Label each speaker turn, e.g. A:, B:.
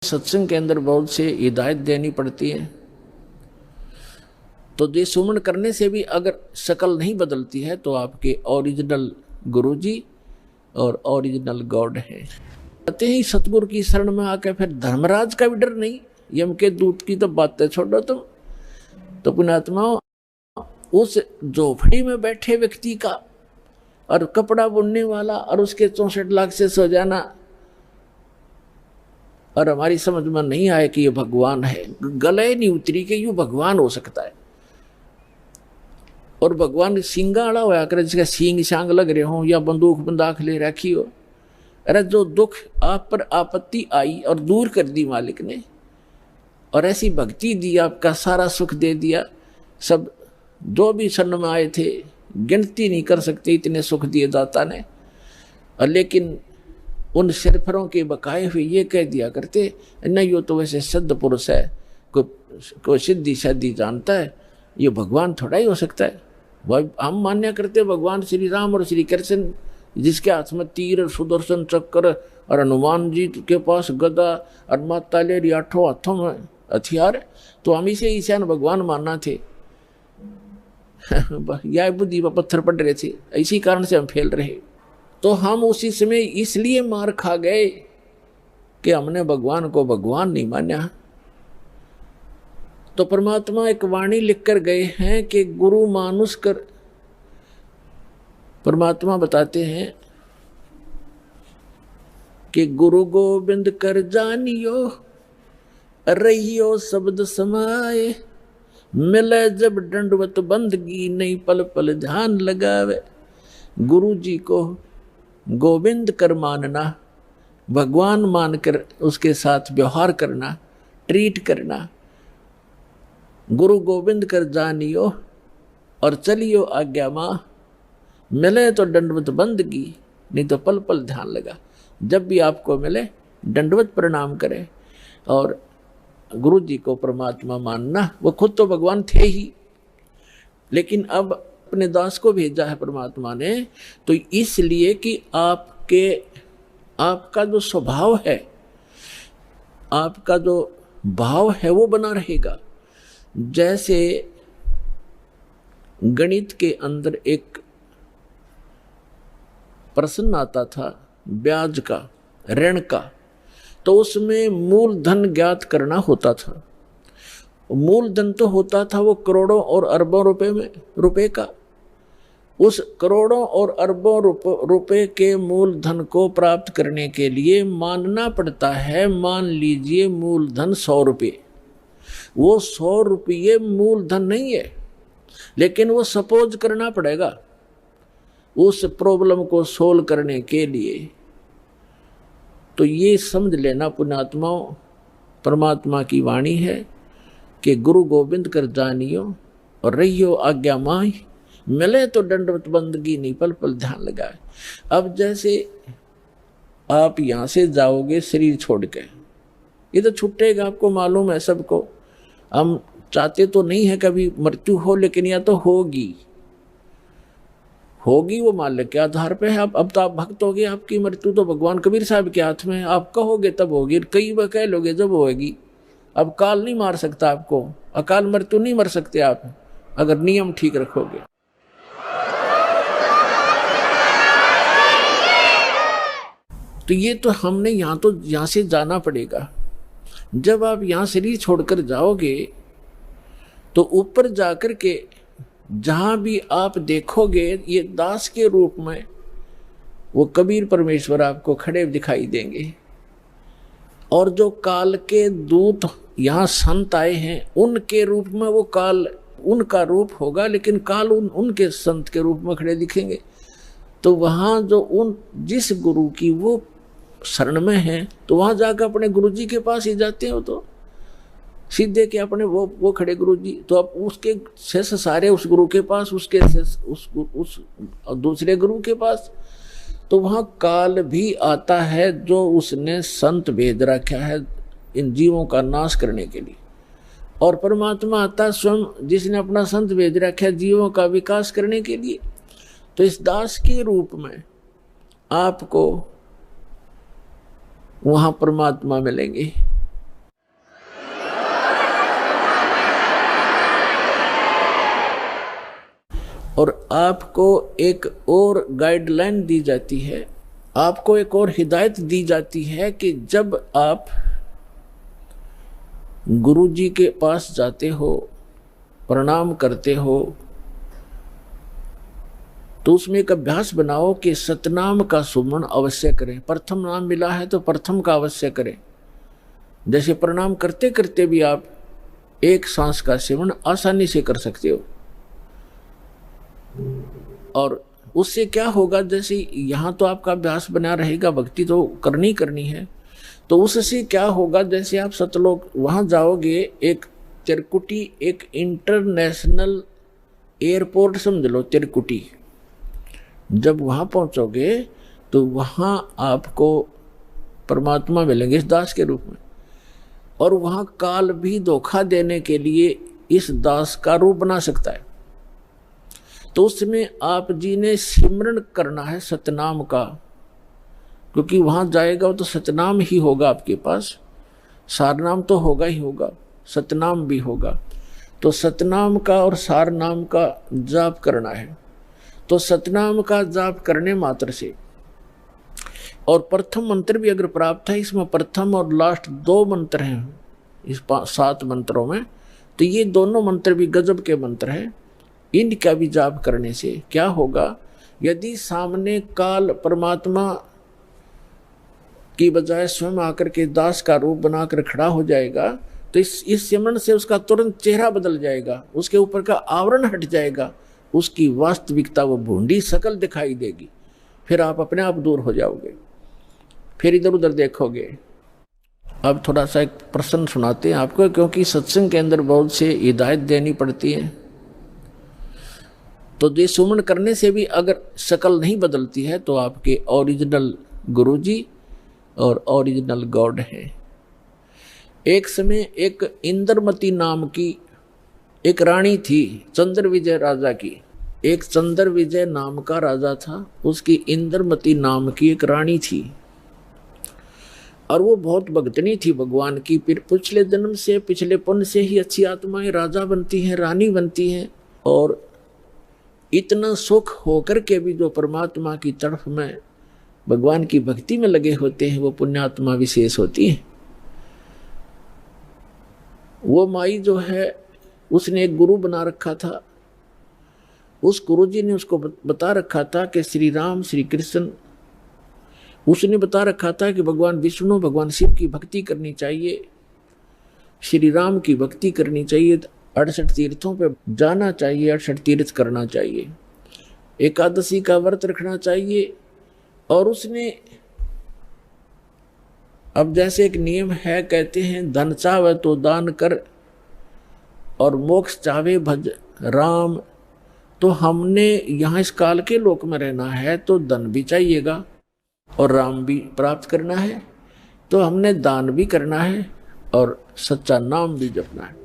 A: सत्संग के अंदर बहुत से हिदायत देनी पड़ती है। तो ये सुमन करने से भी अगर शक्ल नहीं बदलती है तो आपके ओरिजिनल गुरुजी और ओरिजिनल गॉड है। कहते ही सतगुरु की शरण में आके फिर धर्मराज का भी डर नहीं। यम के दूत की तो बातें छोड़ो तुम। तो पुण्यात्माओं, उस झोपड़ी में बैठे व्यक्ति का और कपड़ा बुनने वाला और उसके 64 लाख से सो जाना और हमारी समझ में नहीं आए कि ये भगवान है, गले नहीं उतरी कि यूं भगवान हो सकता है। और भगवान सींगा आड़ा होया करे, जिसका सींग शांग लग रहे हो या बंदूक बंदाख ले रखी हो। अरे जो दुख आप पर आपत्ति आई और दूर कर दी मालिक ने, और ऐसी भक्ति दी, आपका सारा सुख दे दिया। सब जो भी शरण में आए थे गिनती नहीं कर सकते इतने सुख दिए दाता ने। और लेकिन उन सिरफरों के बकाए हुए ये कह दिया करते, नहीं यो तो वैसे सिद्ध पुरुष है, कोई सिद्धि शादी जानता है, ये भगवान थोड़ा ही हो सकता है। वह हम मान्य करते भगवान श्री राम और श्री कृष्ण, जिसके हाथ में तीर, सुदर्शन चक्र और हनुमान जी के पास गदा और माता लेरी 8 हाथों में हथियार, तो हम इसे ईशान भगवान मानना थे। यह बुद्धि पर पत्थर पड़ रहे थे, इसी कारण से हम फैल रहे। तो हम उसी समय इसलिए मार खा गए कि हमने भगवान को भगवान नहीं माना। तो परमात्मा एक वाणी लिखकर गए हैं कि गुरु मानुष कर, परमात्मा बताते हैं कि गुरु गोविंद कर जानियो, रहियो शब्द समाए, मिले जब दंडवत बंदगी, नहीं पल पल ध्यान लगावे। गुरु जी को गोविंद कर मानना, भगवान मानकर उसके साथ व्यवहार करना, ट्रीट करना। गुरु गोविंद कर जानियो और चलियो आज्ञा माँ, मिले तो दंडवत बंदगी, नहीं तो पल पल ध्यान लगा। जब भी आपको मिले दंडवत प्रणाम करें और गुरु जी को परमात्मा मानना। वो खुद तो भगवान थे ही, लेकिन अब अपने दास को भेजा है परमात्मा ने, तो इसलिए कि आपका जो स्वभाव है, आपका जो भाव है वो बना रहेगा। जैसे गणित के अंदर एक प्रश्न आता था ब्याज का, ऋण का, तो उसमें मूलधन ज्ञात करना होता था। मूलधन तो होता था वो करोड़ों और अरबों रुपए का। उस करोड़ों और अरबों रुपए के मूलधन को प्राप्त करने के लिए मानना पड़ता है, मान लीजिए मूलधन 100 रुपये। वो 100 रुपये मूलधन नहीं है, लेकिन वो सपोज करना पड़ेगा उस प्रॉब्लम को सोल्व करने के लिए। तो ये समझ लेना पुण्यात्माओं, परमात्मा की वाणी है कि गुरु गोविंद कर जानियो और रहियो आज्ञा माही, मिले तो दंडवत बंदगी, नहीं पल पल ध्यान लगाए। अब जैसे आप यहाँ से जाओगे शरीर छोड़ के, ये तो छूटेगा, आपको मालूम है सबको। हम चाहते तो नहीं है कभी मृत्यु हो, लेकिन या तो होगी वो मालिक के आधार पे है। अब तो आप भक्त हो गए, आपकी मृत्यु तो भगवान कबीर साहब के हाथ में है। आप कहोगे तब होगी, कई बार कह लोगे जब होगी। अब काल नहीं मार सकता आपको, अकाल मृत्यु नहीं मर सकते आप, अगर नियम ठीक रखोगे। तो ये तो हमने यहाँ से जाना पड़ेगा। जब आप यहाँ शरीर छोड़कर जाओगे तो ऊपर जाकर के जहां भी आप देखोगे ये दास के रूप में वो कबीर परमेश्वर आपको खड़े दिखाई देंगे। और जो काल के दूत यहाँ संत आए हैं उनके रूप में वो काल उनका रूप होगा, लेकिन काल उनके संत के रूप में खड़े दिखेंगे। तो वहाँ जो जिस गुरु की वो शरण में है, तो वहाँ जाकर अपने गुरु जी के पास ही जाते हैं। तो सीधे के अपने वो खड़े गुरु जी, तो अब उसके शेष सारे उस गुरु के पास, उसके शेष उस दूसरे गुरु के पास। तो वहाँ काल भी आता है जो उसने संत भेज रखा है इन जीवों का नाश करने के लिए, और परमात्मा आता स्वयं जिसने अपना संत भेज रखा है जीवों का विकास करने के लिए। तो इस दास के रूप में आपको वहाँ परमात्मा मिलेंगे। और आपको एक और गाइडलाइन दी जाती है, आपको एक और हिदायत दी जाती है कि जब आप गुरु जी के पास जाते हो, प्रणाम करते हो, तो उसमें एक अभ्यास बनाओ कि सतनाम का सुमन अवश्य करें। प्रथम नाम मिला है तो प्रथम का अवश्य करें। जैसे प्रणाम करते करते भी आप एक सांस का सेवन आसानी से कर सकते हो। और उससे क्या होगा, जैसे यहाँ तो आपका अभ्यास बना रहेगा, भक्ति तो करनी है, तो उससे क्या होगा, जैसे आप सतलोक वहाँ जाओगे, एक तिरकुटी, एक इंटरनेशनल एयरपोर्ट समझ लो तिरकुटी, जब वहाँ पहुँचोगे तो वहाँ आपको परमात्मा मिलेंगे इस दास के रूप में, और वहाँ काल भी धोखा देने के लिए इस दास का रूप बना सकता है। तो उसमें आप जी ने सिमरण करना है सतनाम का, क्योंकि वहाँ जाएगा तो सतनाम ही होगा आपके पास, सारनाम तो होगा ही होगा, सतनाम भी होगा। तो सतनाम का और सारनाम का जाप करना है। तो सतनाम का जाप करने मात्र से, और प्रथम मंत्र भी अगर प्राप्त है, इसमें प्रथम और लास्ट 2 मंत्र हैं इस 7 मंत्रों में, तो ये दोनों मंत्र भी गजब के मंत्र हैं। इनका भी जाप करने से क्या होगा, यदि सामने काल परमात्मा की बजाय स्वयं आकर के दास का रूप बनाकर खड़ा हो जाएगा, तो इस सिमरन से उसका तुरंत चेहरा बदल जाएगा, उसके ऊपर का आवरण हट जाएगा, उसकी वास्तविकता वो भूंडी शकल दिखाई देगी। फिर आप अपने आप दूर हो जाओगे, फिर इधर उधर देखोगे। अब थोड़ा सा एक प्रश्न सुनाते हैं आपको, क्योंकि सत्संग के अंदर बहुत से हिदायत देनी पड़ती है। तो ये सुमन करने से भी अगर शकल नहीं बदलती है तो आपके ओरिजिनल गुरुजी और ओरिजिनल गॉड है। एक समय एक इंद्रमती नाम की एक रानी थी, चंद्र विजय राजा की। एक चंद्र विजय नाम का राजा था, उसकी इंद्रमती नाम की एक रानी थी, और वो बहुत भक्तनी थी भगवान की। फिर पिछले जन्म से, पिछले पुण्य से ही अच्छी आत्माएं राजा बनती हैं, रानी बनती हैं, और इतना सुख होकर के भी जो परमात्मा की तरफ में भगवान की भक्ति में लगे होते हैं, वो पुण्यात्मा विशेष होती हैं। वो माई जो है, उसने एक गुरु बना रखा था। उस गुरु जी ने उसको बता रखा था कि श्री राम, श्री कृष्ण, उसने बता रखा था कि भगवान विष्णु, भगवान शिव की भक्ति करनी चाहिए, श्री राम की भक्ति करनी चाहिए, 68 तीर्थों पे जाना चाहिए, 68 तीर्थ करना चाहिए, एकादशी का व्रत रखना चाहिए। और उसने, अब जैसे एक नियम है, कहते हैं धन चाहे तो दान कर और मोक्ष चाहे भज राम। तो हमने यहाँ इस काल के लोक में रहना है तो धन भी चाहिएगा और राम भी प्राप्त करना है, तो हमने दान भी करना है और सच्चा नाम भी जपना है।